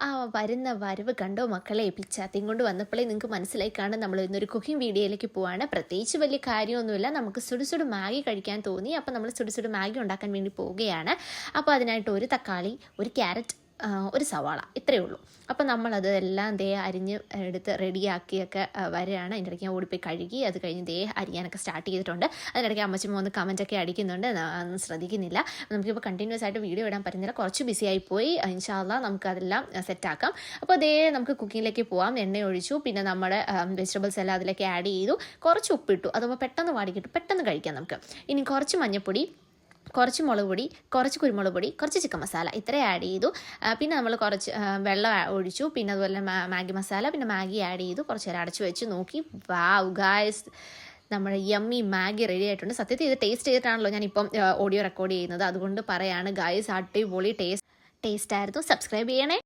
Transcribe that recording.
ആ വരുന്ന വരവ് കണ്ടോ മക്കളെ, പിച്ചാത്തിയും കൊണ്ട് വന്നപ്പോഴേ നിങ്ങൾക്ക് മനസ്സിലായി കാണും നമ്മൾ ഇന്നൊരു കുക്കിംഗ് വീഡിയോയിലേക്ക് പോവാണ്. പ്രത്യേകിച്ച് വലിയ കാര്യമൊന്നുമില്ല, നമുക്ക് സുടുസുടു മാഗി കഴിക്കാൻ തോന്നി. അപ്പോൾ നമ്മൾ സുടുസുടു മാഗി ഉണ്ടാക്കാൻ വേണ്ടി പോവുകയാണ്. അപ്പോൾ അതിനായിട്ട് ഒരു തക്കാളി, ഒരു ക്യാരറ്റ്, ഒരു സവാള, ഇത്രയേ ഉള്ളൂ. അപ്പോൾ നമ്മളത് എല്ലാം അരിഞ്ഞ് എടുത്ത് റെഡിയാക്കിയൊക്കെ വരികയാണ്. അതിൻ്റെ ഇടയ്ക്ക് ഞാൻ ഓടിപ്പോയി കഴുകി, അത് കഴിഞ്ഞ് അരിയാനൊക്കെ സ്റ്റാർട്ട് ചെയ്തിട്ടുണ്ട്. അതിനിടയ്ക്ക് അമ്മച്ചിമ്മ ഒന്ന് കമൻറ്റൊക്കെ അടിക്കുന്നുണ്ട്, ഒന്നും ശ്രദ്ധിക്കുന്നില്ല. നമുക്കിപ്പോൾ കണ്ടിന്യൂസ് ആയിട്ട് വീഡിയോ ഇടാൻ പറ്റുന്നില്ല, കുറച്ച് ബിസി ആയിപ്പോയി. ഇൻഷാ അല്ലാഹ് നമുക്കതെല്ലാം സെറ്റാക്കാം. അപ്പോൾ നമുക്ക് കുക്കിങ്ങിലേക്ക് പോകാം. എണ്ണ ഒഴിച്ചു, പിന്നെ നമ്മുടെ വെജിറ്റബിൾസ് എല്ലാം അതിലേക്ക് ആഡ് ചെയ്തു, കുറച്ച് ഉപ്പിട്ടു. അതാകുമ്പോൾ പെട്ടെന്ന് വാടിക്കിട്ടും, പെട്ടെന്ന് കഴിക്കാം നമുക്ക്. ഇനി കുറച്ച് മഞ്ഞൾപ്പൊടി, കുറച്ച് മുളക് പൊടി, കുറച്ച് കുരുമുളക് പൊടി, കുറച്ച് ചിക്കൻ മസാല, ഇത്രയും ആഡ് ചെയ്തു. പിന്നെ നമ്മൾ കുറച്ച് വെള്ളം ഒഴിച്ചു, പിന്നെ അതുപോലെ മാഗി മസാല, പിന്നെ മാഗി ആഡ് ചെയ്തു. കുറച്ച് നേരം അടച്ചു വെച്ച് നോക്കി. വാവ് ഗായ്സ്, നമ്മുടെ യമ്മി മാഗി റെഡി ആയിട്ടുണ്ട്. സത്യത്തിൽ ഇത് ടേസ്റ്റ് ചെയ്തിട്ടാണല്ലോ ഞാനിപ്പം ഓഡിയോ റെക്കോർഡ് ചെയ്യുന്നത്, അതുകൊണ്ട് പറയാണ് ഗായ്സ്, അടിപൊളി ടേസ്റ്റ് ആയിരുന്നു. സബ്സ്ക്രൈബ് ചെയ്യണേ.